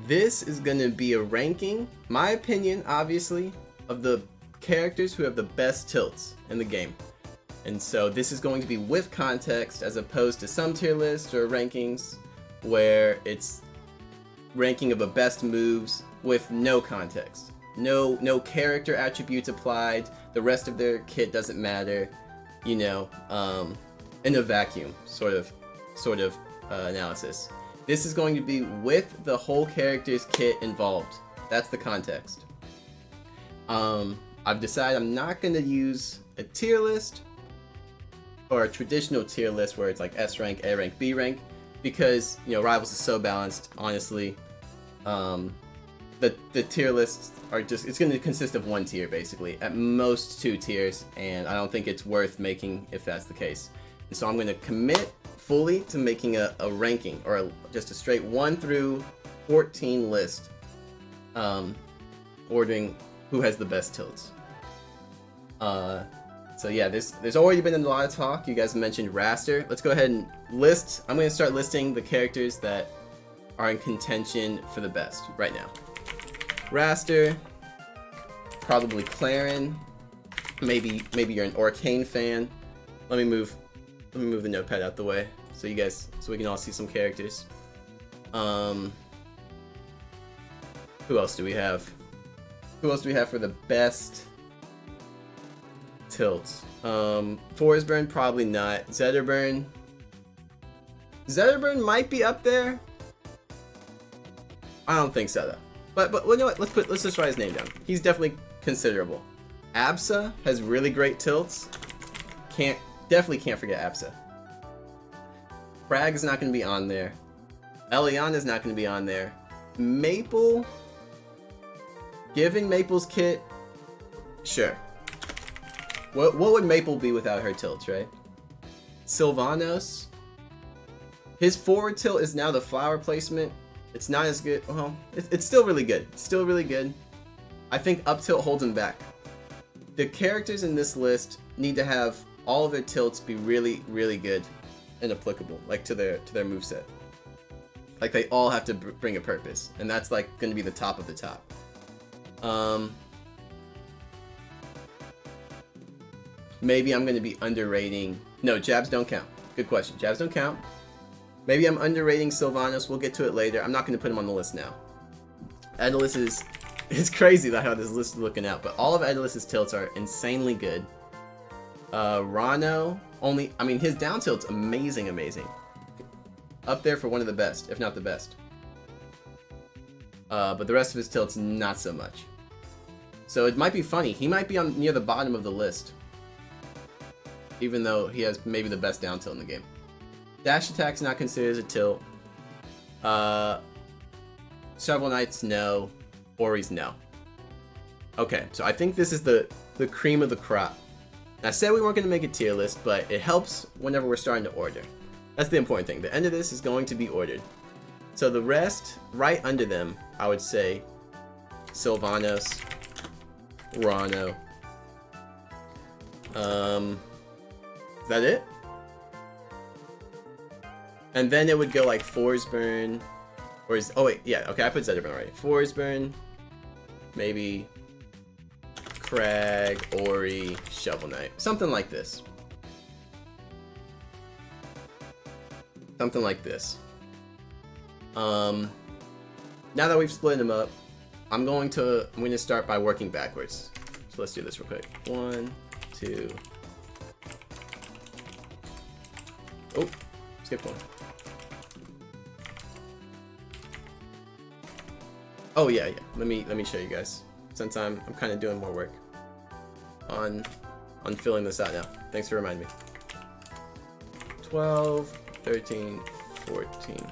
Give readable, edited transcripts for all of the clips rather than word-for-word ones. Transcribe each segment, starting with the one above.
this is going to be a ranking, my opinion, obviously, of the characters who have the best tilts in the game. And so this is going to be with context as opposed to some tier lists or rankings where it's ranking of the best moves with no context. No character attributes applied, the rest of their kit doesn't matter, you know, in a vacuum sort of analysis. This is going to be with the whole character's kit involved. That's the context. I've decided I'm not going to use a tier list or a traditional tier list where it's like S rank, A rank, B rank, because, you know, Rivals is so balanced, honestly. The tier lists are just, it's going to consist of one tier basically, at most 2 tiers, and I don't think it's worth making if that's the case. And so I'm going to commit fully to making a ranking, or just a straight 1 through 14 list, ordering who has the best tilts. So yeah, there's already been a lot of talk. You guys mentioned Raster. Let's go ahead and list. I'm going to start listing the characters that are in contention for the best right now. Raster, probably Clarin. Maybe you're an Arcane fan. Let me move the notepad out the way so we can all see some characters. Who else do we have? Who else do we have for the best tilts? Forsburn, probably not. Zetterburn might be up there. I don't think so though. But you know what? Let's just write his name down. He's definitely considerable. Absa has really great tilts. Definitely can't forget Absa. Kragg is not going to be on there. Eliana is not going to be on there. Maple, giving Maple's kit, sure. What would Maple be without her tilts, right? Sylvanos, his forward tilt is now the flower placement. It's not as good. Well, it's still really good. It's still really good. I think up tilt holds him back. The characters in this list need to have all of their tilts be really, really good and applicable, like to their moveset. Like they all have to bring a purpose, and that's like going to be the top of the top. Maybe I'm going to be underrating. No, jabs don't count. Good question. Jabs don't count. Maybe I'm underrating Sylvanos. We'll get to it later. I'm not going to put him on the list now. Aetheris it's crazy how this list is looking out, but all of Aetheris' tilts are insanely good. Rano, his down tilt's amazing. Up there for one of the best, if not the best. But the rest of his tilts, not so much. So it might be funny. He might be near the bottom of the list, even though he has maybe the best down tilt in the game. Dash attack's not considered as a tilt. Shovel Knight's no. Ori's no. Okay, so I think this is the cream of the crop. I said we weren't going to make a tier list, but it helps whenever we're starting to order. That's the important thing. The end of this is going to be ordered. So the rest, right under them, I would say Sylvanos, Rano. Is that it? And then it would go like Forsburn, oh wait, yeah, okay, I put Zetterburn already. Forsburn, maybe Kragg, Ori, Shovel Knight, something like this. Something like this. Now that we've split them up, I'm going to start by working backwards. So let's do this real quick. 1, 2. Oh, skip one. Oh yeah. Let me show you guys, since I'm kind of doing more work on filling this out now. Thanks for reminding me. 12, 13, 14.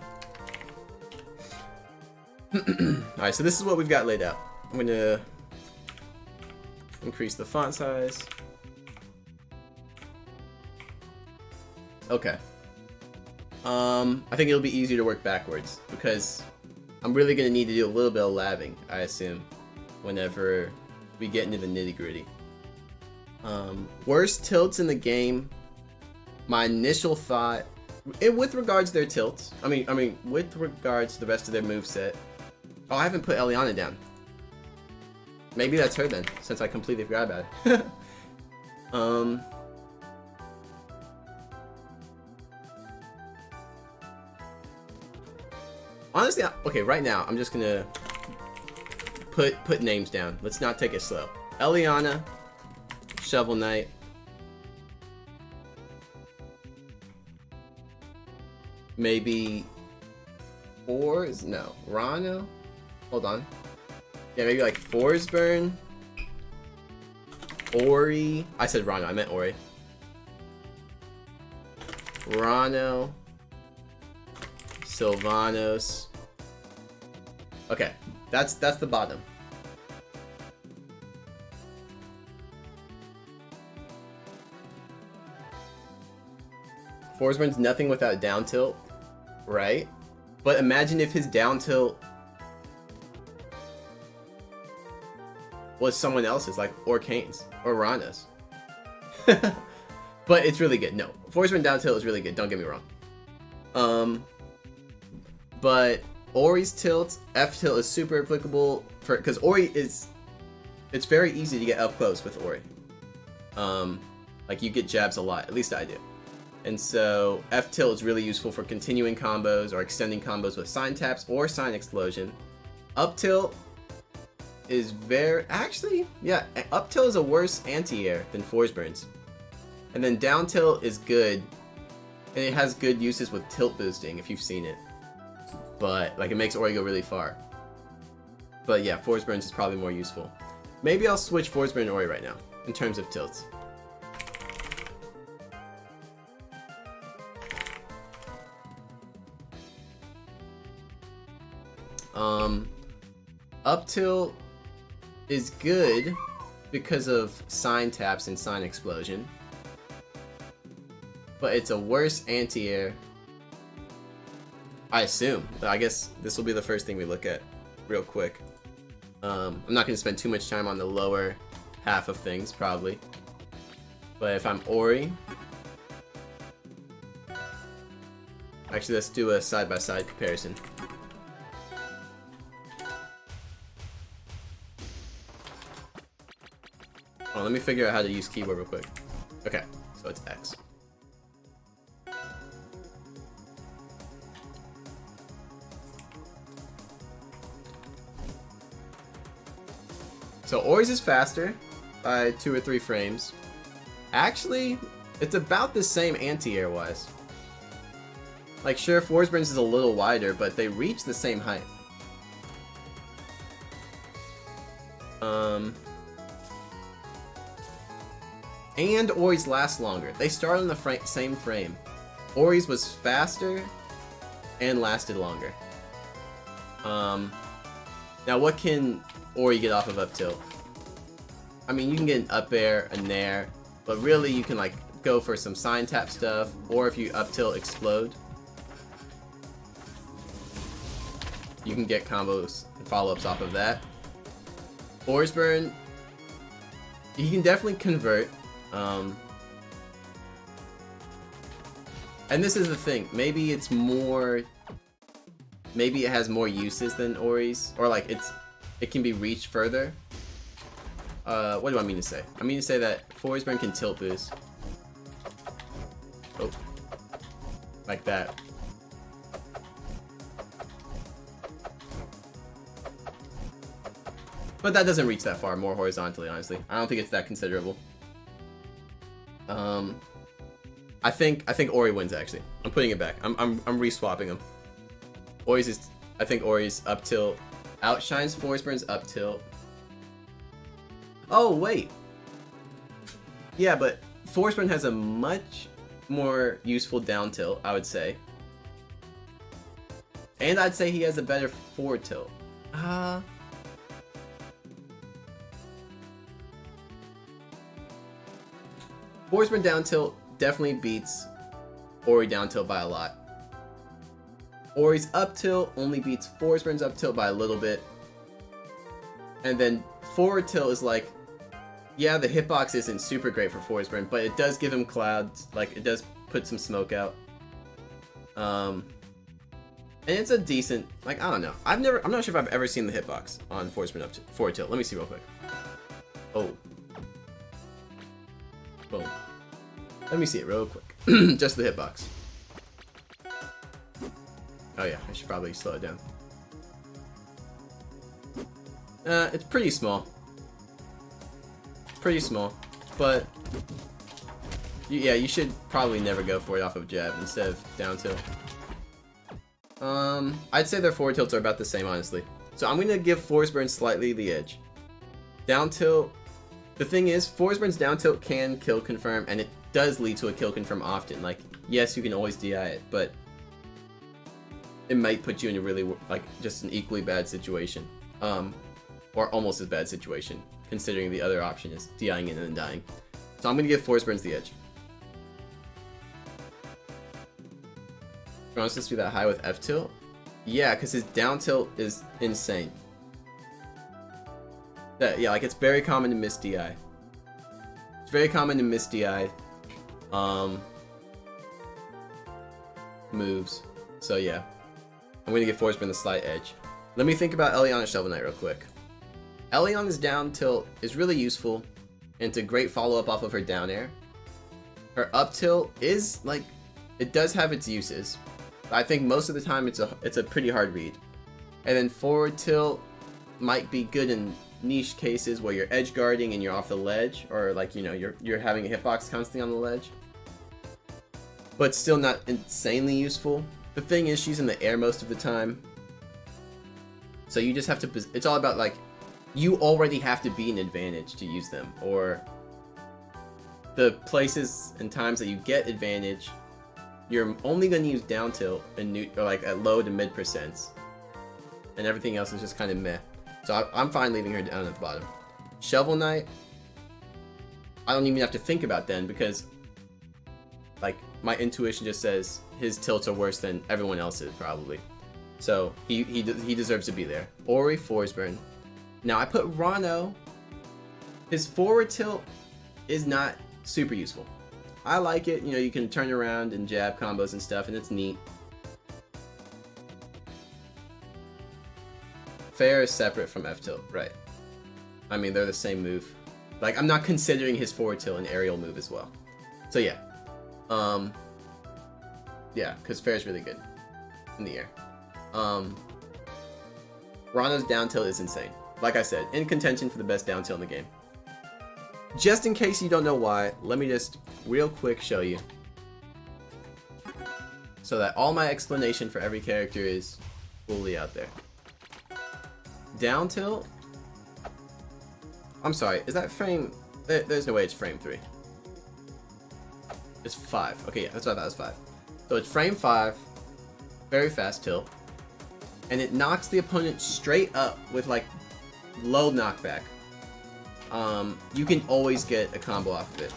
Alright, so this is what we've got laid out. I'm gonna increase the font size. Okay. I think it'll be easier to work backwards, because I'm really going to need to do a little bit of labbing, I assume, whenever we get into the nitty-gritty. Worst tilts in the game, my initial thought, with regards to their tilts, with regards to the rest of their moveset, Oh, I haven't put Eliana down. Maybe that's her then, since I completely forgot about it. Honestly, okay, right now, I'm just gonna put names down. Let's not take it slow. Eliana, Shovel Knight. Maybe Forz? No. Rano? Hold on. Yeah, maybe like Forsburn. Ori. I said Rano, I meant Ori. Rano. Sylvanos. Okay, that's the bottom. Forsburn's nothing without down tilt, right? But imagine if his down tilt was someone else's, like Orcane's or Rana's. But it's really good. No, Forsburn down tilt is really good. Don't get me wrong. But Ori's tilt, F tilt is super applicable for because Ori is. It's very easy to get up close with Ori. Like you get jabs a lot. At least I do. And so F tilt is really useful for continuing combos or extending combos with sign taps or sign explosion. Up tilt is up tilt is a worse anti-air than Forsburn's. And then down tilt is good, and it has good uses with tilt boosting if you've seen it. But like it makes Ori go really far. But yeah, Forsburn's is probably more useful. Maybe I'll switch Forsburn and Ori right now in terms of tilts. Up tilt is good because of sign taps and sign explosion, but it's a worse anti-air, I assume. I guess this will be the first thing we look at real quick. I'm not going to spend too much time on the lower half of things, probably. But if I'm Ori... Actually, let's do a side-by-side comparison. Oh, let me figure out how to use keyboard real quick. Okay, so it's X. So Ori's is faster by 2 or 3 frames. Actually, it's about the same anti-air wise. Like sure, Forsburn's is a little wider, but they reach the same height. And Ori's last longer. They start on the same frame. Ori's was faster and lasted longer. Now what can Ori get off of up tilt? I mean, you can get an up air, a nair, but really you can like go for some sign tap stuff, or if you up tilt explode, you can get combos and follow-ups off of that. Forsburn, you can definitely convert. And this is the thing, maybe it's more, maybe it has more uses than Ori's, or like it can be reached further. What do I mean to say? I mean to say that Forsburn can tilt boost. Oh, like that. But that doesn't reach that far, more horizontally, honestly. I don't think it's that considerable. I think Ori wins actually. I'm putting it back. I'm re-swapping them. I think Ori's up tilt outshines Forsburn's up tilt. Oh wait. Yeah, but Forsburn has a much more useful down tilt, I would say. And I'd say he has a better forward tilt. Forsburn down tilt definitely beats Ori down tilt by a lot. Ori's up tilt only beats Forsburn's up tilt by a little bit. And then forward tilt is like, yeah, the hitbox isn't super great for Forsburn, but it does give him clouds, like it does put some smoke out. And it's a decent, like, I don't know. I'm not sure if I've ever seen the hitbox on forward up to forward tilt. Let me see real quick. Oh. Boom. Let me see it real quick. Just the hitbox. Oh yeah, I should probably slow it down. It's pretty small. Pretty small. But, yeah, you should probably never go for it off of jab instead of down tilt. I'd say their forward tilts are about the same, honestly. So I'm gonna give Force Burn slightly the edge. Down tilt, the thing is, Force Burn's down tilt can kill confirm, and it does lead to a kill confirm often. Like, yes, you can always DI it, but it might put you in a really, like, just an equally bad situation. Or almost as bad situation, considering the other option is DIing it and then dying. So I'm gonna give Force Burns the edge. You want us to be that high with F tilt? Yeah, because his down tilt is insane. Yeah, like it's very common to miss DI. It's very common to miss DI moves. So yeah, I'm gonna give Force Burn the slight edge. Let me think about Eliana's Shovel Knight real quick. Eliana's down tilt is really useful, and it's a great follow up off of her down air. Her up tilt is like, it does have its uses. I think most of the time it's a pretty hard read. And then forward tilt might be good in niche cases where you're edge guarding and you're off the ledge, or like, you know, you're having a hitbox constantly on the ledge. But still not insanely useful. The thing is, she's in the air most of the time. So you just have to, it's all about like, you already have to be an advantage to use them, or the places and times that you get advantage, you're only going to use down tilt and or like at low to mid percents, and everything else is just kind of meh. So I'm fine leaving her down at the bottom. Shovel Knight, I don't even have to think about then, because like my intuition just says his tilts are worse than everyone else's probably. So he deserves to be there. Ori, Force Burn. Now I put Rano. His forward tilt is not super useful. I like it, you know, you can turn around and jab combos and stuff, and it's neat. Fair is separate from F tilt, right? I mean, they're the same move. Like, I'm not considering his forward tilt an aerial move as well. So yeah. Yeah, because Fair is really good in the air. Rano's down tilt is insane. Like I said, in contention for the best down tilt in the game. Just in case you don't know why, let me just real quick show you, so that all my explanation for every character is fully out there. Down tilt, I'm sorry, is that frame, there's no way it's frame 3. It's 5. Okay, yeah, that's what I thought it was 5. So it's frame 5, very fast tilt, and it knocks the opponent straight up with like low knockback. You can always get a combo off of it.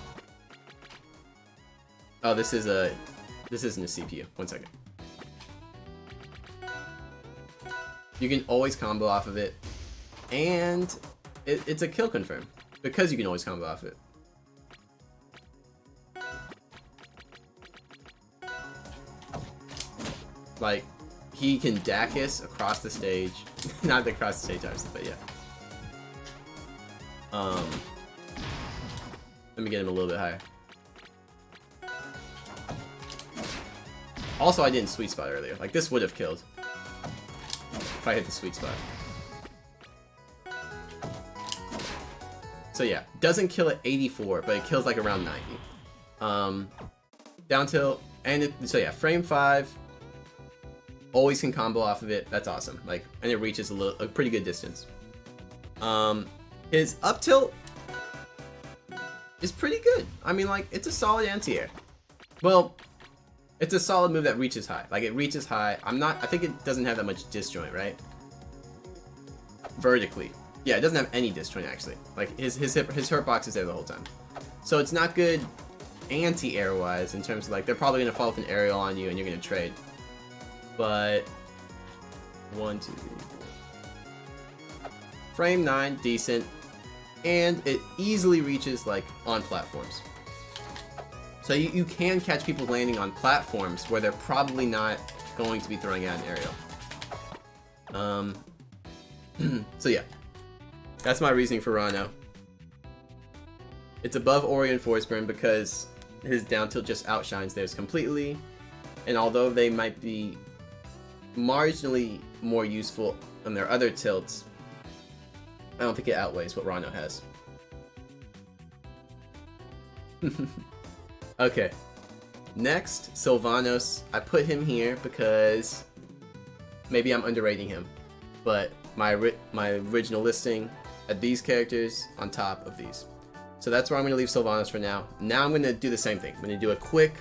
Oh, this isn't a CPU. One second. You can always combo off of it, and it's a kill confirm because you can always combo off it. Like, he can Dacus across the stage. Not across the stage, obviously, but yeah. Let me get him a little bit higher. Also, I didn't sweet spot earlier. Like, this would have killed if I hit the sweet spot. So yeah, doesn't kill at 84, but it kills like around 90. Down tilt, and so yeah, frame 5. Always can combo off of it. That's awesome. Like, and it reaches a pretty good distance. His up tilt is pretty good. I mean, like, it's a solid anti-air. Well, it's a solid move that reaches high. Like, it reaches high. I think it doesn't have that much disjoint, right? Vertically. Yeah, it doesn't have any disjoint, actually. Like, his hurtbox is there the whole time. So it's not good anti-air wise in terms of, like, they're probably going to fall with an aerial on you and you're going to trade. But 1, 2, 3, 4. Frame 9, decent. And it easily reaches, like, on platforms. So you can catch people landing on platforms where they're probably not going to be throwing out an aerial. So yeah, that's my reasoning for Rano. It's above Ori and Force Burn because his down tilt just outshines theirs completely, and although they might be marginally more useful than their other tilts, I don't think it outweighs what Rano has. Okay, next, Sylvanos. I put him here because maybe I'm underrating him, but my original listing had these characters on top of these. So that's where I'm going to leave Sylvanos for now. Now I'm going to do the same thing. I'm going to do a quick,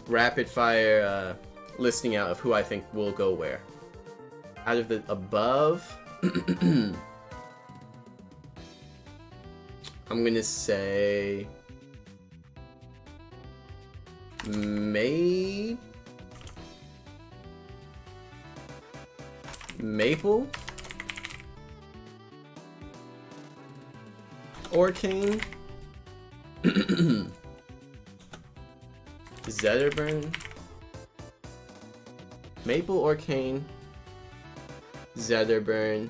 rapid-fire listing out of who I think will go where. Out of the above, I'm going to say Maple, Orcane, Zetterburn, Maple, Orcane, Zetterburn,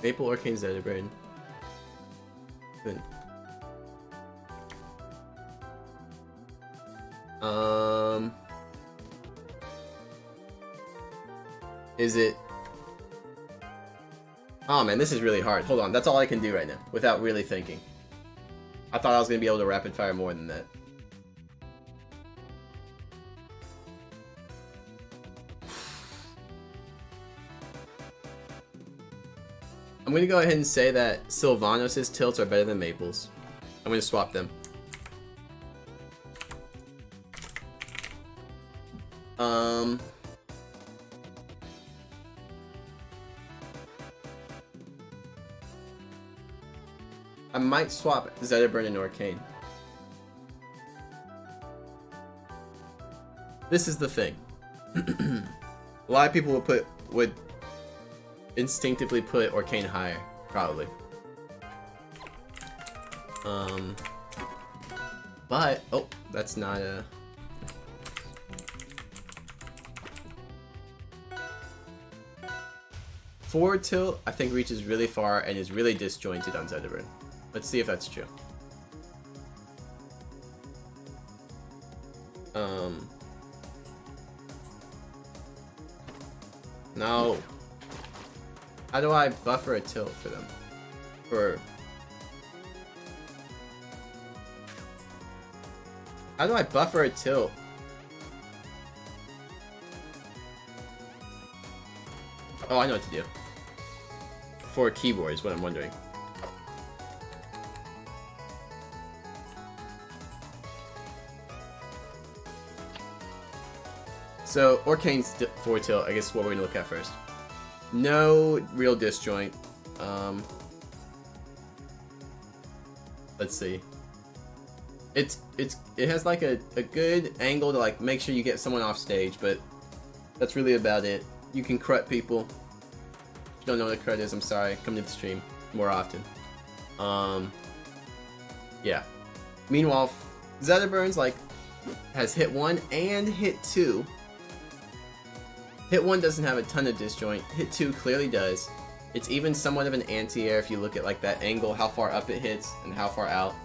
Maple, Orcane, Zetterburn. Good. Is it? Oh man, this is really hard. Hold on, that's all I can do right now, without really thinking. I thought I was gonna be able to rapid fire more than that. I'm gonna go ahead and say that Sylvanos' tilts are better than Maple's. I'm gonna swap them. I might swap Zetterburn and Orcane. This is the thing. A lot of people would instinctively put Orcane higher, probably. But oh, that's not a. Forward tilt, I think, reaches really far and is really disjointed on Zetterburn. Let's see if that's true. No. How do I buffer a tilt for them? How do I buffer a tilt? Oh, I know what to do. For keyboard is what I'm wondering. So, Orcane's forward tilt, I guess, is what we're gonna look at first. No real disjoint. Let's see. It has like a good angle to like make sure you get someone off stage, but that's really about it. You can crut people. If you don't know what a crut is, I'm sorry. Come to the stream more often. Yeah. Meanwhile, Zetterburn's like has hit 1 and hit 2. Hit 1 doesn't have a ton of disjoint. Hit 2 clearly does. It's even somewhat of an anti-air if you look at like that angle, how far up it hits and how far out.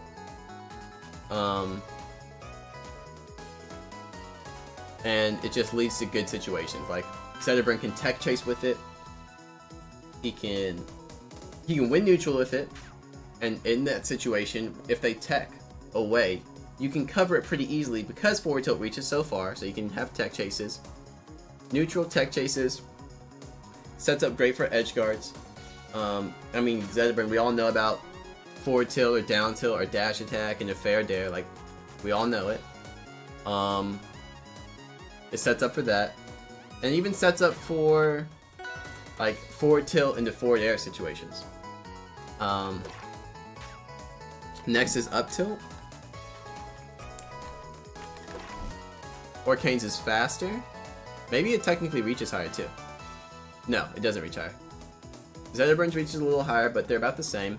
And it just leads to good situations. Like Zetterburn can tech chase with it. He can win neutral with it. And in that situation, if they tech away, you can cover it pretty easily because forward tilt reaches so far, so you can have tech chases. Neutral tech chases. Sets up great for edge guards. I mean, Zetterburn, we all know about forward tilt or down tilt or dash attack and a fair dare. Like, we all know it. It sets up for that. And it even sets up for like forward tilt into forward air situations. Next is up tilt. Orcane's is faster. Maybe it technically reaches higher too. No, it doesn't reach higher. Zetterburn's reaches a little higher, but they're about the same.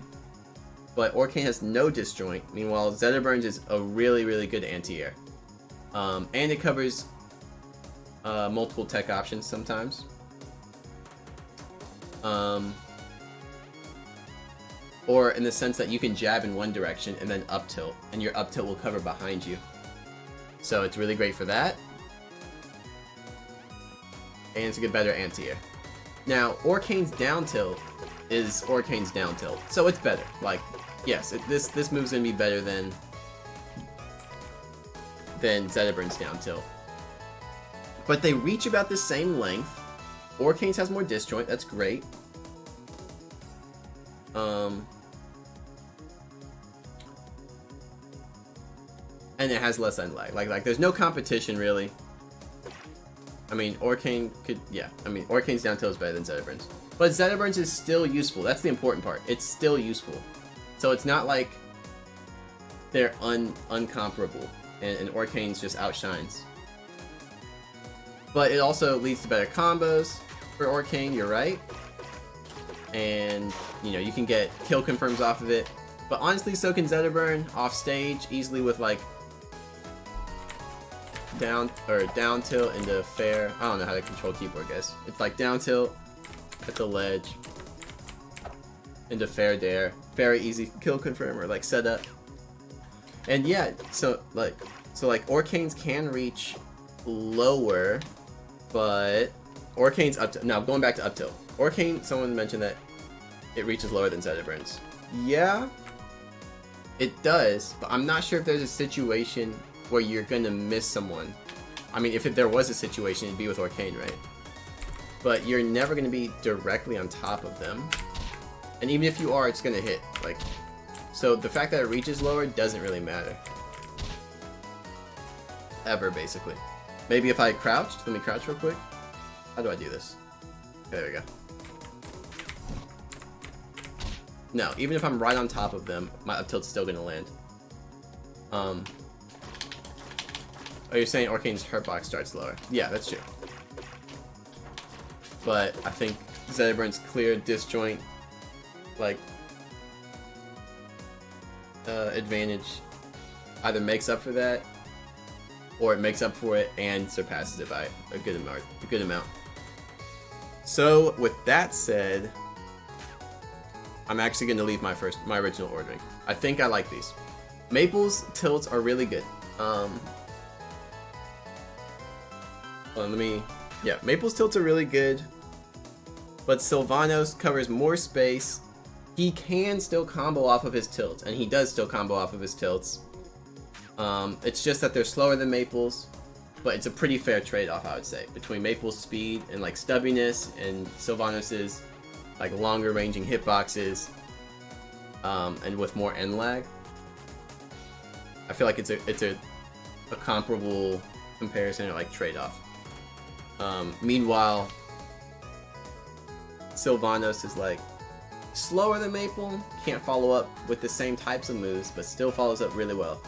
But Orcane has no disjoint. Meanwhile, Zetterburn's is a really, really good anti-air. And it covers multiple tech options sometimes. Or in the sense that you can jab in one direction and then up tilt, and your up tilt will cover behind you. So it's really great for that. And it's a good better anti-air. Now, Orcane's down tilt is Orcane's down tilt, so it's better. Like, yes, this move's gonna be better than Zediburn's down tilt. But they reach about the same length. Orcane's has more disjoint, that's great. And it has less end lag. Like there's no competition really. I mean, Orcane could, yeah. I mean, Orcane's down tilt is better than Zediburn's. But Zediburn's is still useful. That's the important part. It's still useful. So it's not like they're uncomparable and Orcane's just outshines. But it also leads to better combos for Orcane, you're right. And, you know, you can get kill confirms off of it. But honestly, so can Zediburn off stage easily with like down tilt into fair. I don't know how to control keyboard, guys. It's like down tilt at the ledge into fair dare. Very easy kill confirm or like setup. And yeah, so like Orcanes can reach lower, but Orcane's up tilt. Now going back to up tilt. Orcane, someone mentioned that it reaches lower than Zediburn's. Yeah, it does, but I'm not sure if there's a situation where you're gonna miss someone. I mean, if there was a situation, it'd be with Orcane, right? But you're never gonna be directly on top of them. And even if you are, it's gonna hit. Like, so the fact that it reaches lower doesn't really matter. Ever, basically. Maybe if I crouched, let me crouch real quick. How do I do this? Okay, there we go. No, even if I'm right on top of them, my up tilt's still gonna land. Oh, you're saying Orcane's hurtbox starts lower. Yeah, that's true. But I think Zediburn's clear disjoint, like, advantage either makes up for that, or it makes up for it and surpasses it by a good amount. So, with that said, I'm actually going to leave my original ordering. I think I like these. Maple's tilts are really good. Maple's tilts are really good, but Sylvanos covers more space. He can still combo off of his tilts, and he does still combo off of his tilts. It's just that they're slower than Maple's, but it's a pretty fair trade-off, I would say, between Maple's speed and like stubbiness and Sylvanos's like longer ranging hitboxes, and with more end lag. I feel like it's a comparable comparison or like trade-off. Meanwhile, Sylvanos is like slower than Maple, can't follow up with the same types of moves, but still follows up really well.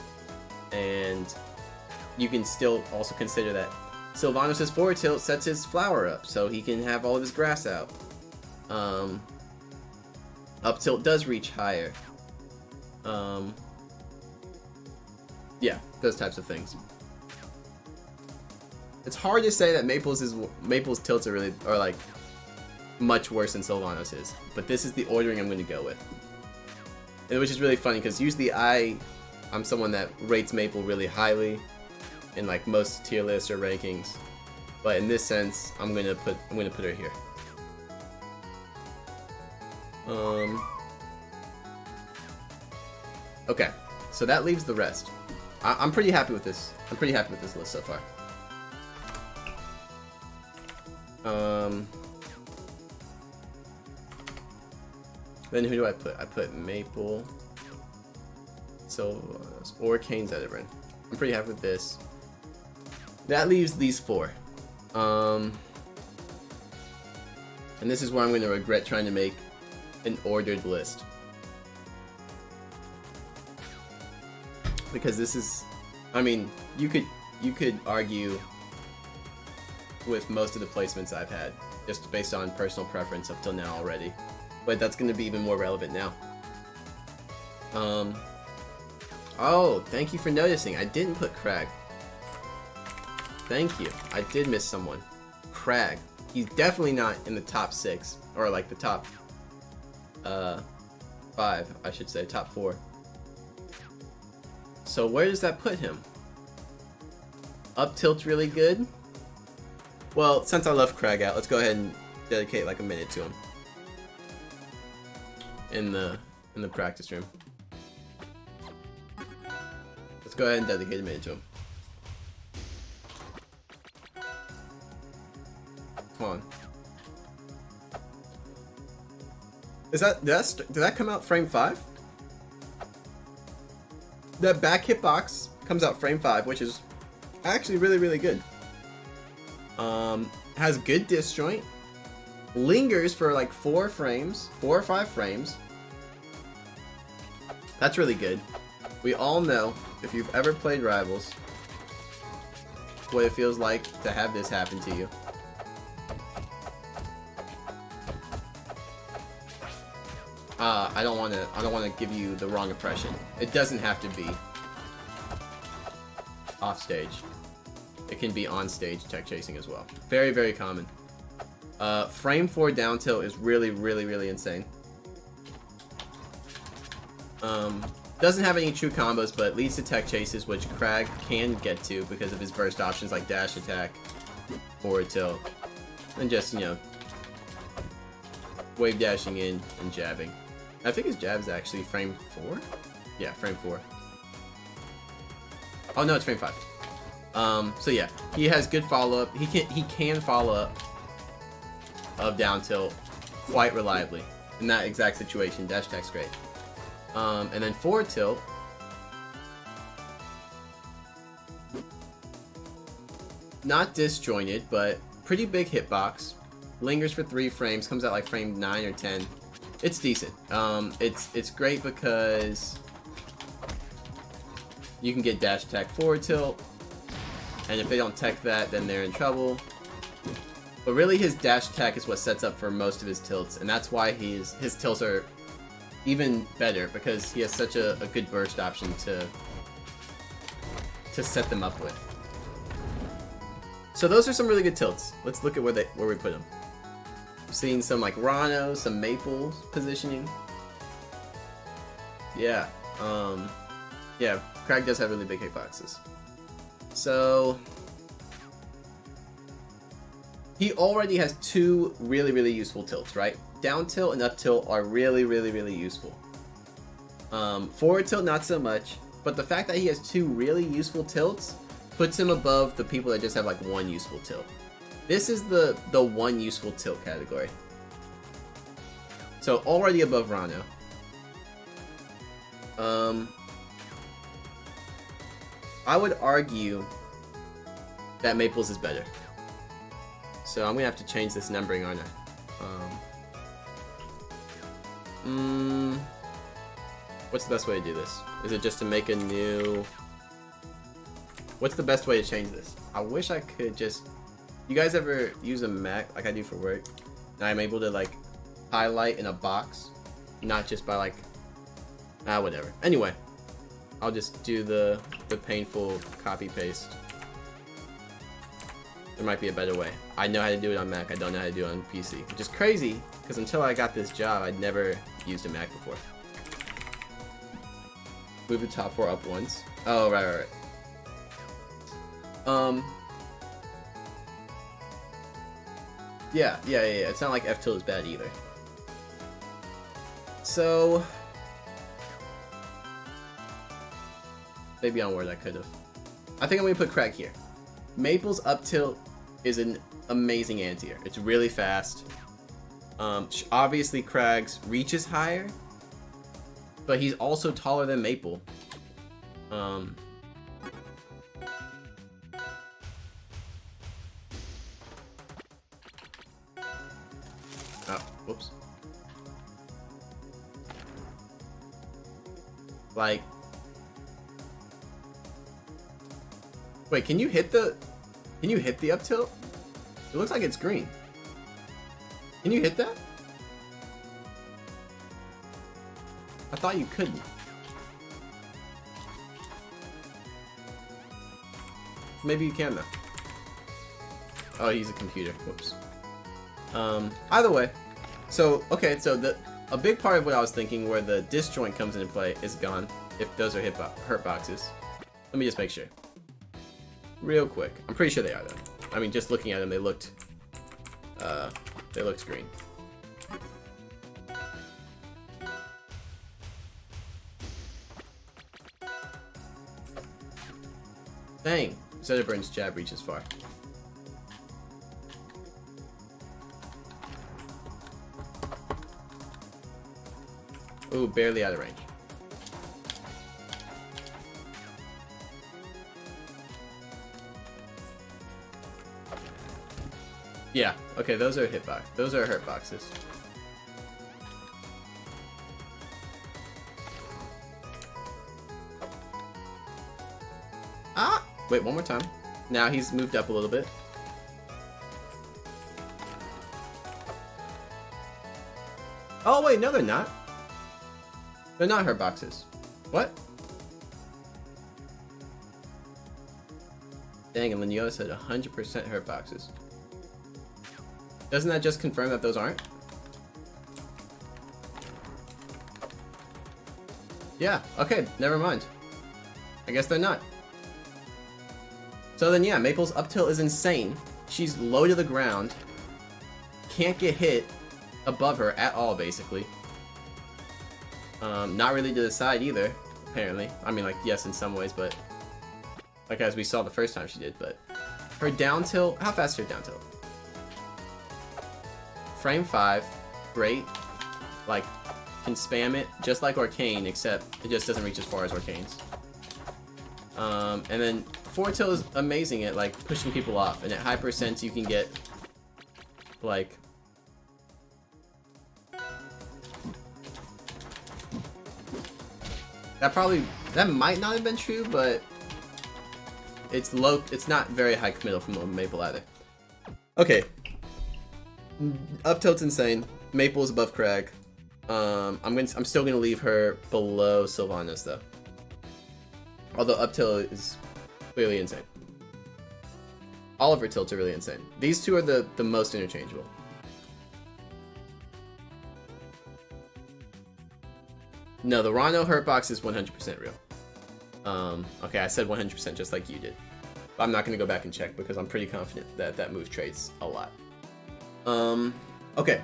And you can still also consider that Sylvanos' forward tilt sets his flower up, so he can have all of his grass out. Up tilt does reach higher. Yeah, those types of things. It's hard to say that Maple's tilts are like much worse than Sylvanos', but this is the ordering I'm going to go with. And which is really funny because usually I'm someone that rates Maple really highly in like most tier lists or rankings, but in this sense, I'm gonna put her here. Okay, so that leaves the rest. I'm pretty happy with this. I'm pretty happy with this list so far. Then who do I put? I put Maple. So, Orcane, Zediburn. I'm pretty happy with this. That leaves these four. And this is where I'm going to regret trying to make an ordered list. Because this is, I mean, you could argue with most of the placements I've had, just based on personal preference up till now already. But that's going to be even more relevant now. Oh, thank you for noticing. I didn't put Kragg. Thank you. I did miss someone. Kragg. He's definitely not in the top 6. Or like the top 5, I should say. Top 4. So where does that put him? Up tilt's really good. Well, since I left Kragg out, let's go ahead and dedicate like a minute to him. In the practice room. Let's go ahead and dedicate a minute to him. Come on. Did that come out frame 5? That back hitbox comes out frame 5, which is actually really, really good. Has good disjoint. Lingers for like 4 or 5 frames. That's really good. We all know, if you've ever played Rivals, what it feels like to have this happen to you. I don't want to give you the wrong impression. It doesn't have to be off stage. It can be on stage tech chasing as well. Very, very common. Frame 4 down tilt is really, really, really insane. Doesn't have any true combos, but leads to tech chases, which Kragg can get to because of his burst options like dash attack, forward tilt, and just, you know, wave dashing in and jabbing. I think his jab's actually frame 4? Yeah, frame 4. Oh no, it's frame 5. So yeah, he has good follow-up. He can follow up of down tilt quite reliably in that exact situation. Dash attack's great. And then forward tilt. Not disjointed, but pretty big hitbox. Lingers for 3 frames, comes out like frame 9 or 10. It's decent. It's great because you can get dash attack forward tilt, and if they don't tech that, then they're in trouble. But really, his dash attack is what sets up for most of his tilts, and that's why his tilts are even better, because he has such a good burst option to set them up with. So those are some really good tilts. Let's look at where we put them. I've seen some like Rano, some Maple positioning. Yeah, yeah, Kragg does have really big hitboxes. So he already has 2 really, really useful tilts, right? Down tilt and up tilt are really, really, really useful. Forward tilt, not so much. But the fact that he has 2 really useful tilts puts him above the people that just have like 1 useful tilt. This is the 1 useful tilt category. So already above Rano. I would argue that Maples is better. So I'm gonna have to change this numbering, aren't I? What's the best way to do this? Is it just to make a new... What's the best way to change this? I wish I could just... You guys ever use a Mac like I do for work? And I'm able to like highlight in a box, not just by like... whatever. Anyway, I'll just do the painful copy paste. There might be a better way. I know how to do it on Mac, I don't know how to do it on PC. Which is crazy, because until I got this job, I'd never used a Mac before. Move the top 4 up once. Oh, right. Yeah. It's not like F tilt is bad either. So... Maybe on Word I could've. I think I'm gonna put Kragg here. Maple's up tilt is an amazing anti-air. It's really fast. Obviously Kragg's reach is higher, but he's also taller than Maple. Oh, whoops. Like, wait, can you hit the up tilt? It looks like it's green. Can you hit that? I thought you couldn't. Maybe you can though. Oh, he's a computer. Whoops. Either way. So, okay, so a big part of what I was thinking where the disjoint comes into play is gone. If those are hurt boxes. Let me just make sure. Real quick. I'm pretty sure they are, though. I mean, just looking at them, they looked green. Dang. Zetterburn's jab reaches far. Ooh, barely out of range. Yeah, okay, those are those are hurt boxes. Ah! Wait, one more time. Now he's moved up a little bit. Oh, wait, no, they're not. They're not hurt boxes. What? Dang, and Leniola said 100% hurt boxes. Doesn't that just confirm that those aren't? Yeah, okay, never mind. I guess they're not. So then, yeah, Maple's up tilt is insane. She's low to the ground. Can't get hit above her at all, basically. Not really to the side either, apparently. I mean, like, yes, in some ways, but... like, as we saw the first time she did, but... her down tilt... how fast is her down tilt? Frame 5. Great. Like, can spam it, just like Arcane, except it just doesn't reach as far as Arcane's. And then... forward tilt is amazing at, like, pushing people off, and at high percents you can get... like... that might not have been true, but it's low. It's not very high committal from Maple either. Okay, up tilt's insane. Maple is above Kragg. I'm still gonna leave her below Sylvanas though. Although up tilt is clearly insane. All of her tilts are really insane. These two are the most interchangeable. No, the Rano hurtbox is 100% real. Okay, I said 100% just like you did. But I'm not going to go back and check because I'm pretty confident that that move trades a lot. Okay.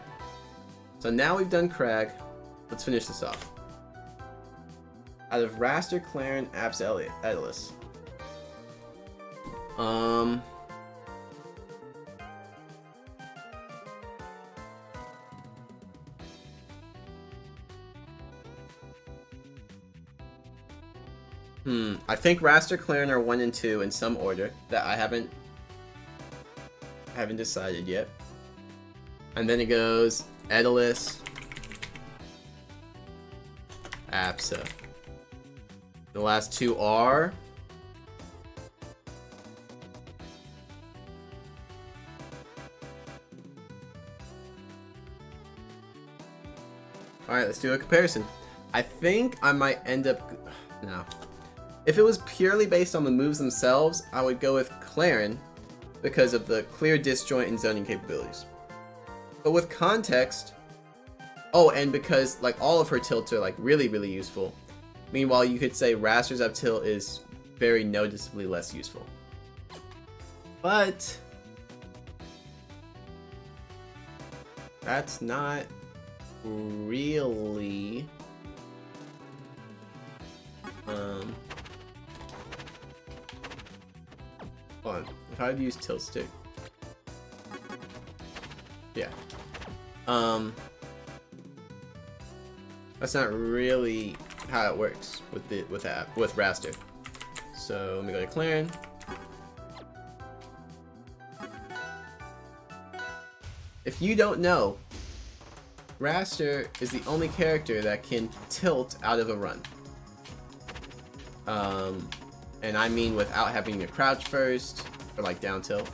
So now we've done Kragg. Let's finish this off. Out of Raster, Claren, Apps, Edelis. I think Raster, Claren are 1 and 2 in some order that I haven't decided yet. And then it goes Edelis, Apsa. The last two are Alright, let's do a comparison. I think I might end up... no. If it was purely based on the moves themselves, I would go with Claren because of the clear disjoint and zoning capabilities. But with context... oh, and because like all of her tilts are like really, really useful. Meanwhile, you could say Raster's up tilt is very noticeably less useful. But... that's not really... hold on. If I would use tilt stick... yeah. That's not really how it works with Raster. So let me go to Claren. If you don't know, Raster is the only character that can tilt out of a run. And I mean without having to crouch first, or like down tilt,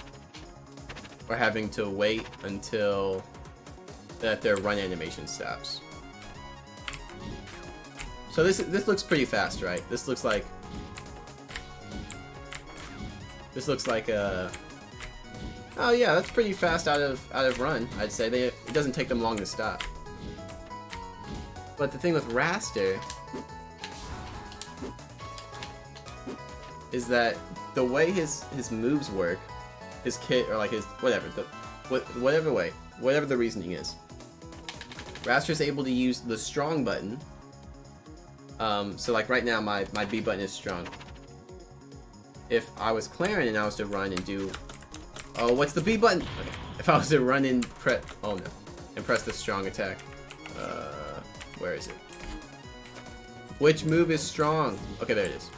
or having to wait until that their run animation stops. So this looks pretty fast, right? This looks like Oh yeah, that's pretty fast out of run, I'd say. It doesn't take them long to stop. But the thing with Raster is that the way his moves work, his kit, or like his whatever the reasoning is, Raster's able to use the strong button. So like right now my B button is strong. If I was Clarin and I was to run and do, oh, what's the B button? Okay. If I was to run and press, oh no, and press the strong attack. Where is it? Which move is strong? Okay, there it is.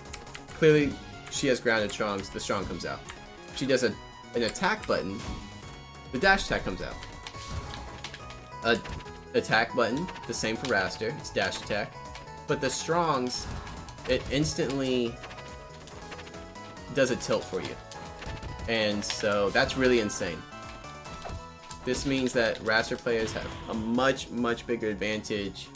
Clearly, she has grounded strongs. The strong comes out. If she does an attack button, the dash attack comes out. A attack button, the same for Raster. It's dash attack. But the strongs, it instantly does a tilt for you. And so that's really insane. This means that Raster players have a much, much bigger advantage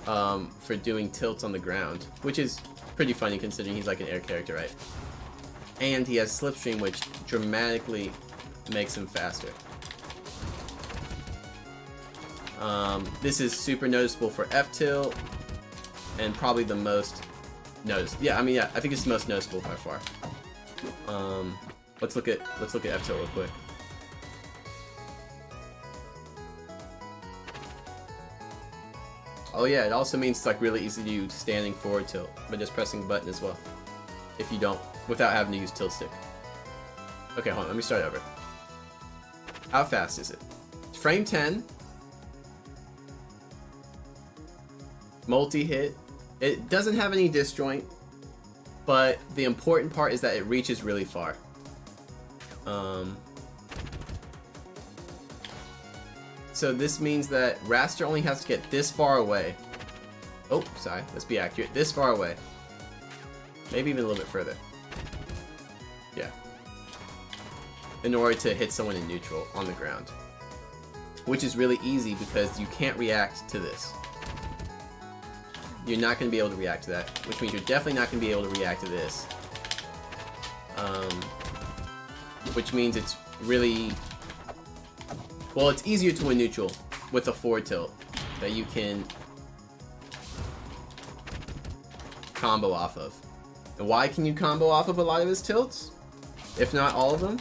for doing tilts on the ground, which is pretty funny considering he's like an air character, right? And he has Slipstream, which dramatically makes him faster. This is super noticeable for F-tilt, and probably the most noticeable. Yeah, I mean, yeah, I think it's the most noticeable by far. Let's look at F-tilt real quick. Oh yeah, it also means it's like really easy to do standing forward tilt by just pressing the button as well. If you don't, without having to use tilt stick. Okay, hold on, let me start over. How fast is it? Frame 10. Multi-hit. It doesn't have any disjoint, but the important part is that it reaches really far. So this means that Raster only has to get this far away. Oh, sorry, let's be accurate. This far away. Maybe even a little bit further. Yeah. In order to hit someone in neutral on the ground. Which is really easy because you can't react to this. You're not going to be able to react to that, which means you're definitely not going to be able to react to this. Which means it's really... Well, it's easier to win neutral with a forward tilt that you can combo off of. And why can you combo off of a lot of his tilts? If not all of them?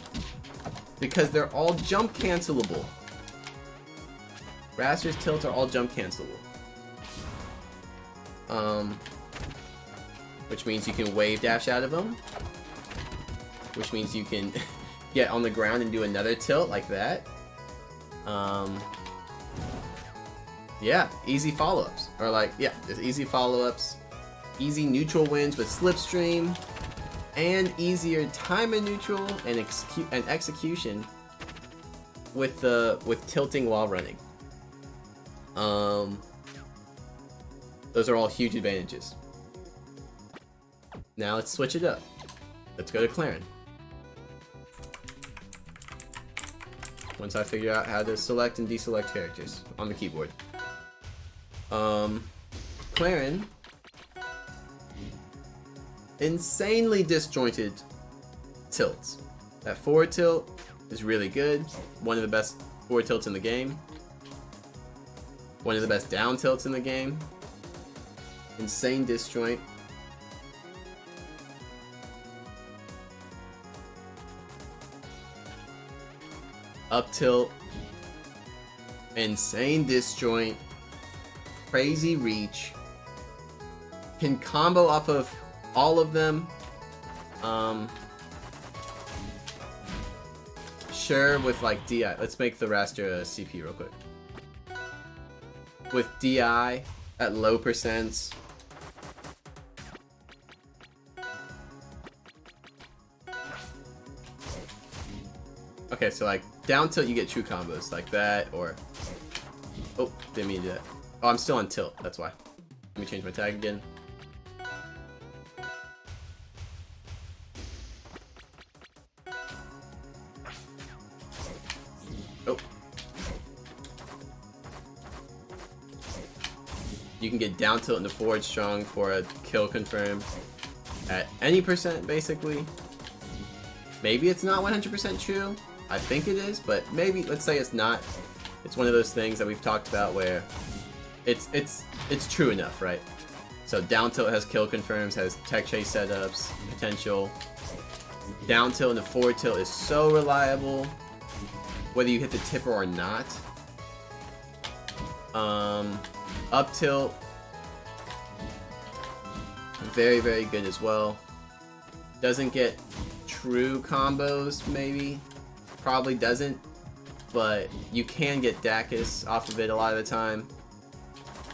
Because they're all jump cancelable. Raster's tilts are all jump cancelable. Which means you can wave dash out of them. Which means you can get on the ground and do another tilt like that. Yeah, easy follow-ups. Or like, yeah, just easy follow-ups. Easy neutral wins with Slipstream. And easier time in neutral and execution with tilting while running. Those are all huge advantages. Now let's switch it up. Let's go to Clarin. Once I figure out how to select and deselect characters on the keyboard. Clarin. Insanely disjointed tilts. That forward tilt is really good. One of the best forward tilts in the game. One of the best down tilts in the game. Insane disjoint. Up tilt. Insane disjoint. Crazy reach. Can combo off of all of them. Sure, with like DI. Let's make the Raster a CP real quick. With DI at low percents. Okay, so like down tilt you get true combos like that, or oh, didn't mean to do that. Oh, I'm still on tilt, that's why. Let me change my tag again. Oh. You can get down tilt into forward strong for a kill confirm at any percent, basically. Maybe it's not 100% true. I think it is, but maybe, let's say it's not. It's one of those things that we've talked about where it's true enough, right? So down tilt has kill confirms, has tech chase setups, potential. Down tilt and the forward tilt is so reliable, whether you hit the tipper or not. Up tilt, very, very good as well. Doesn't get true combos, maybe. Probably doesn't, but you can get Dacus off of it a lot of the time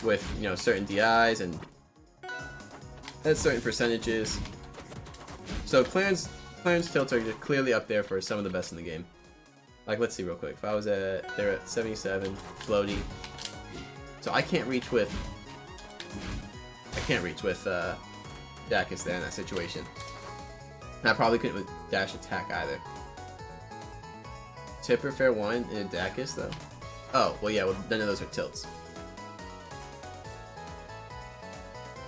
with, you know, certain DIs and at certain percentages. So Clarence tilts are clearly up there for some of the best in the game. Like, let's see real quick. If I was they're at 77, floaty. So I can't reach with Dacus there in that situation. And I probably couldn't with dash attack either. Tipper fair 1 in a Dacus though. Oh, well yeah, well none of those are tilts.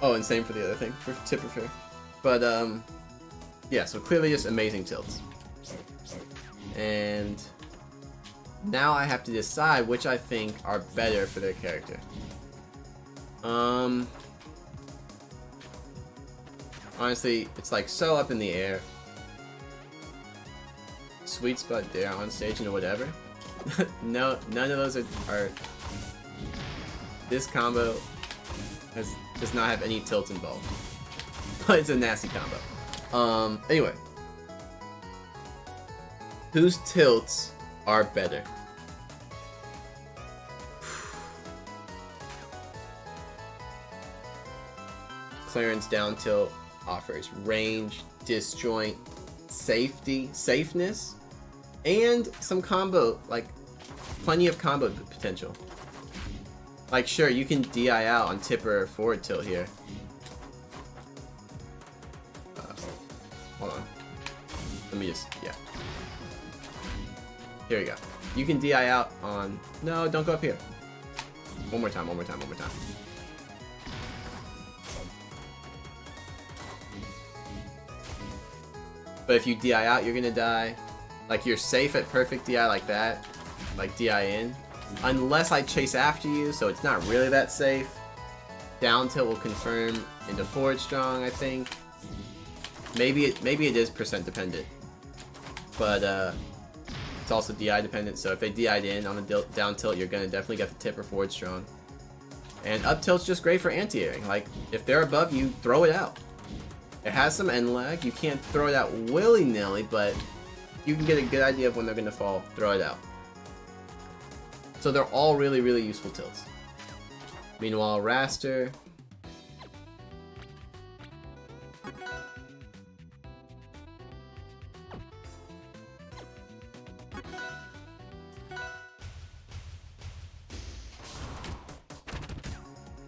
Oh, and same for the other thing, for tipper fair. But yeah, so clearly just amazing tilts. And now I have to decide which I think are better for their character. Honestly, it's like so up in the air. Sweet spot there on stage and whatever. No, none of those are this combo does not have any tilts involved. But it's a nasty combo. Anyway. Whose tilts are better? Clarence down tilt offers range, disjoint, safety, safeness, and some combo, like plenty of combo potential. Like sure, you can DI out on tipper or forward tilt here. Hold on. Let me just, yeah. Here we go. You can DI out on, no, don't go up here. One more time, one more time, one more time. But if you DI out, you're gonna die. Like, you're safe at perfect DI like that. Like, DI in. Unless I chase after you, so it's not really that safe. Down tilt will confirm into forward strong, I think. Maybe it is percent dependent. But, it's also DI dependent, so if they DI'd in on the down tilt, you're gonna definitely get the tipper forward strong. And up tilt's just great for anti-airing. Like, if they're above you, throw it out. It has some end lag. You can't throw it out willy-nilly, but you can get a good idea of when they're going to fall. Throw it out. So they're all really, really useful tilts. Meanwhile, Raster.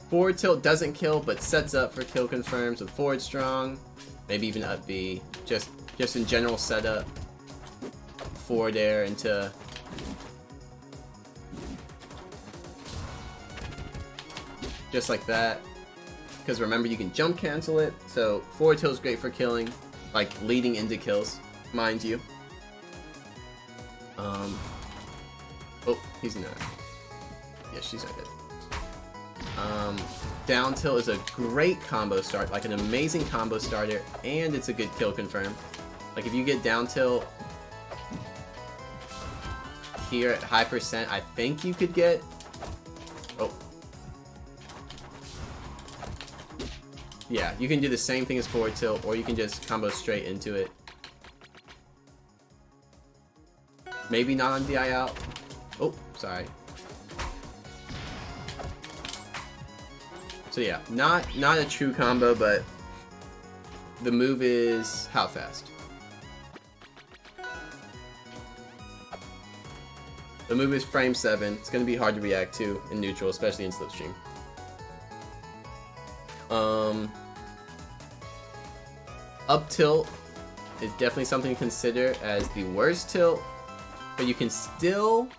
Forward tilt doesn't kill, but sets up for kill confirms with forward strong, maybe even up B. Just in general setup. Forward air into just like that. Because remember, you can jump cancel it. So forward tilt is great for killing, like leading into kills, mind you. Oh, he's not. Yeah, she's not good. Down tilt is a great combo start, like an amazing combo starter, and it's a good kill confirm. Like if you get down tilt here at high percent, I think you could get. Oh. Yeah, you can do the same thing as forward tilt, or you can just combo straight into it. Maybe not on DI out. Oh, sorry. So yeah, not a true combo, but the move is how fast? The move is frame 7. It's going to be hard to react to in neutral, especially in slipstream. Up tilt is definitely something to consider as the worst tilt, but you can still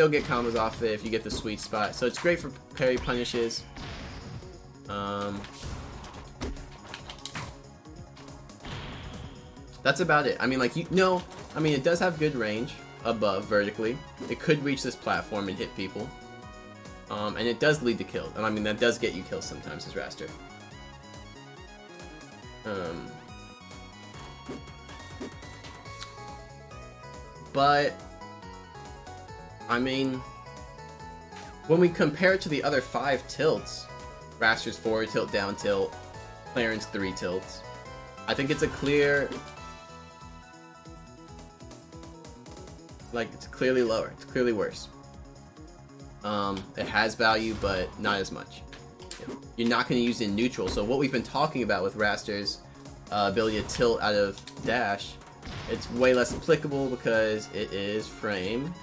get combos off it if you get the sweet spot. So it's great for parry punishes. That's about it. I mean, like, I mean, it does have good range above vertically. It could reach this platform and hit people. And it does lead to kills. And I mean, that does get you kills sometimes as Raster. But I mean, when we compare it to the other 5 tilts, Raster's forward tilt, down tilt, Clarence 3 tilts, I think it's a clear, like, it's clearly lower. It's clearly worse. It has value, but not as much. You're not going to use it in neutral. So what we've been talking about with Raster's ability to tilt out of dash, it's way less applicable because it is frame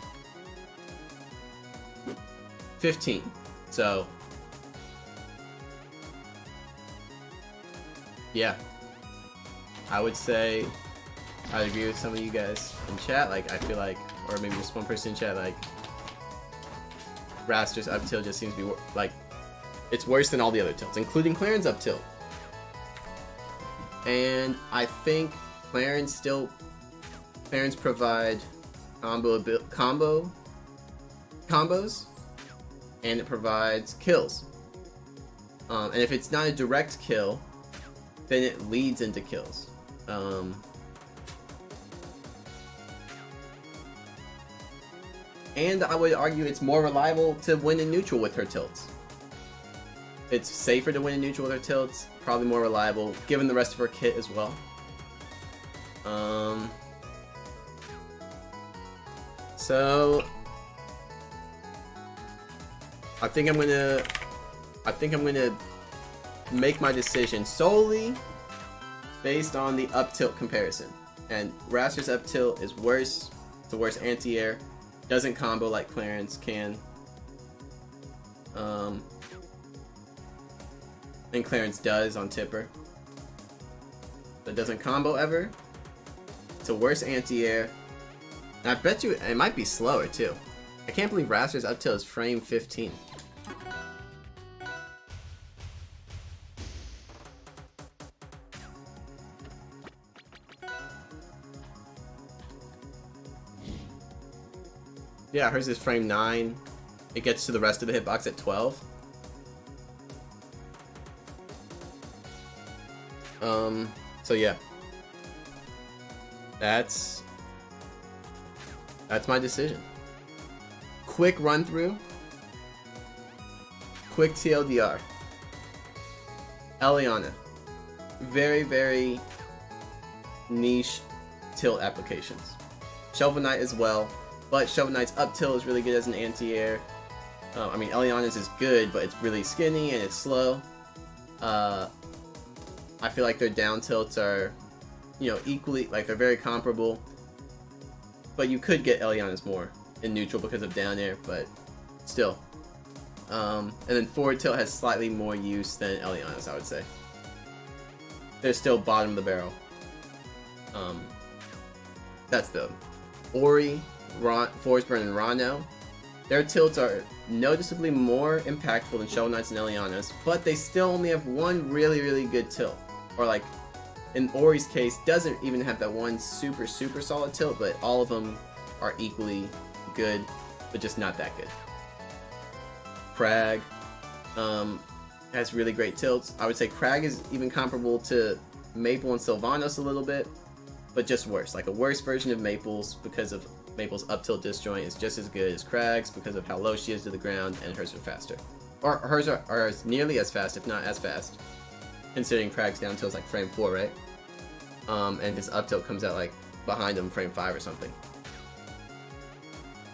15. So yeah, I would say I'd agree with some of you guys in chat. Like, I feel like, or maybe just one person in chat, like, Raster's up tilt just seems to be like, it's worse than all the other tilts, including Clarence up tilt. And I think Clarence provide combos, and it provides kills. And if it's not a direct kill, then it leads into kills. And I would argue it's more reliable to win in neutral with her tilts. It's safer to win in neutral with her tilts, probably more reliable, given the rest of her kit as well. So I think I'm gonna make my decision solely based on the up tilt comparison. And Raster's up tilt is worse. It's a worse anti-air. Doesn't combo like Clarence can. And Clarence does on Tipper. But doesn't combo ever. It's a worse anti-air. And I bet you it might be slower too. I can't believe Raster's up tilt is frame 15. Yeah, hers is frame 9. It gets to the rest of the hitbox at 12. So yeah. That's my decision. Quick run through. Quick TLDR. Eliana. Very, very niche tilt applications. Shovel Knight as well. But Shovel Knight's up tilt is really good as an anti-air. I mean, Eliana's is good, but it's really skinny and it's slow. I feel like their down tilts are, equally, like, they're very comparable. But you could get Eliana's more in neutral because of down air, but still. And then forward tilt has slightly more use than Eliana's, I would say. They're still bottom of the barrel. That's the Ori, Force Burn, and Rano. Their tilts are noticeably more impactful than Shovel Knight's and Eliana's, but they still only have one really, really good tilt. Or, like, in Ori's case, doesn't even have that one super, super solid tilt, but all of them are equally good, but just not that good. Kragg has really great tilts. I would say Kragg is even comparable to Maple and Sylvanos a little bit, but just worse. Like a worse version of Maple's, because of Maple's up tilt disjoint is just as good as Kragg's because of how low she is to the ground, and hers are faster. Or hers are nearly as fast, if not as fast, considering Kragg's down tilt is like frame 4, right? And his up tilt comes out like behind him frame 5 or something.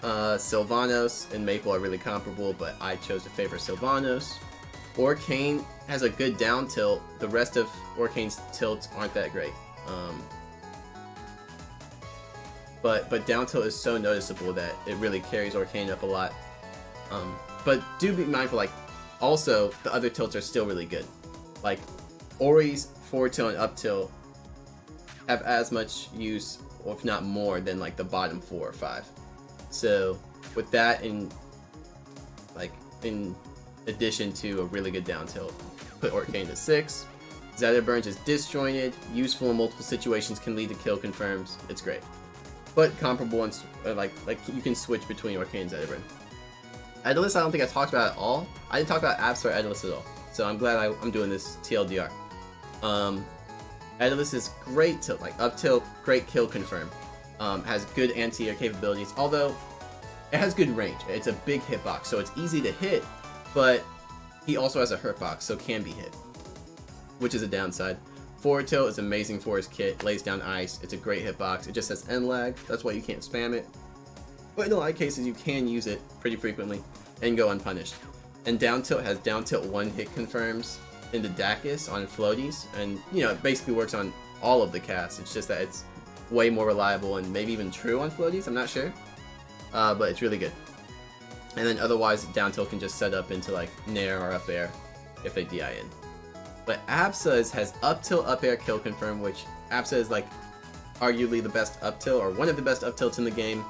Sylvanos and Maple are really comparable, but I chose to favor Sylvanos. Orcane has a good down tilt. The rest of Orcane's tilts aren't that great. But down tilt is so noticeable that it really carries Orcane up a lot. But do be mindful, like, also the other tilts are still really good. Like Ori's forward tilt and up tilt have as much use, or if not more, than like the bottom 4 or 5. So with that in addition to a really good down tilt, put Orcane to 6. Zeta Burns is disjointed, useful in multiple situations, can lead to kill confirms. It's great, but comparable and like you can switch between Arcane and Zeta Burn. Aether, I don't think I talked about at all. I didn't talk about Aether or Aether at all, so I'm glad I'm doing this TLDR. Aether is great tilt, like up tilt, great kill confirm. Has good anti-air capabilities, although it has good range. It's a big hitbox, so it's easy to hit, but he also has a hurt box, so can be hit, which is a downside. Forward tilt is amazing for his kit, lays down ice, it's a great hitbox. It just has end lag, that's why you can't spam it. But in a lot of cases, you can use it pretty frequently and go unpunished. And down tilt has down tilt 1 hit confirms into Dacus on floaties, and you know, it basically works on all of the casts. It's just that it's way more reliable and maybe even true on floaties, I'm not sure. But it's really good. And then otherwise, down tilt can just set up into like Nair or up air if they DI in. But Absa has up tilt up air kill confirm, which Absa is like arguably the best up tilt, or one of the best up tilts in the game,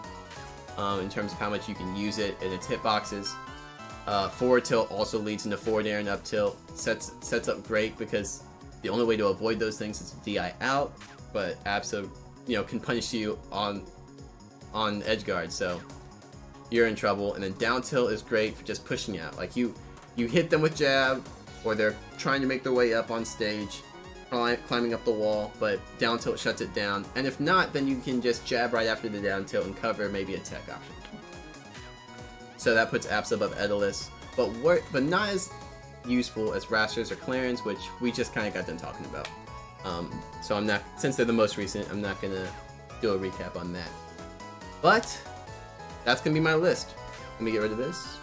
in terms of how much you can use it in its hitboxes. Forward tilt also leads into forward air and up tilt. Sets up great because the only way to avoid those things is to DI out, but Absa, you know, can punish you on edge guard, so you're in trouble. And then down tilt is great for just pushing out. Like you hit them with jab, or they're trying to make their way up on stage, climbing up the wall, but down tilt shuts it down. And if not, then you can just jab right after the down tilt and cover maybe a tech option. So that puts Absa above Aether, but not as useful as Rasters or Clarence, which we just kind of got done talking about. So I'm not, since they're the most recent, I'm not gonna do a recap on that. But that's gonna be my list. Let me get rid of this.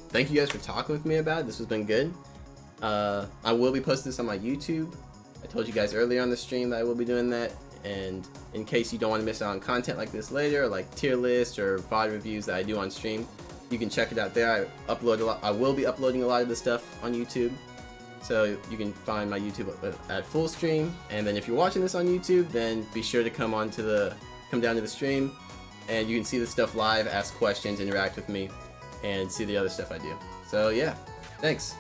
Thank you guys for talking with me about it. This has been good. I will be posting this on my YouTube. I told you guys earlier on the stream that I will be doing that. And in case you don't want to miss out on content like this later, like tier list or VOD reviews that I do on stream, you can check it out there. I will be uploading a lot of the stuff on YouTube. So you can find my YouTube at FullStream. And then if you're watching this on YouTube, then be sure to come down to the stream, and you can see the stuff live, ask questions, interact with me, and see the other stuff I do. So yeah, thanks.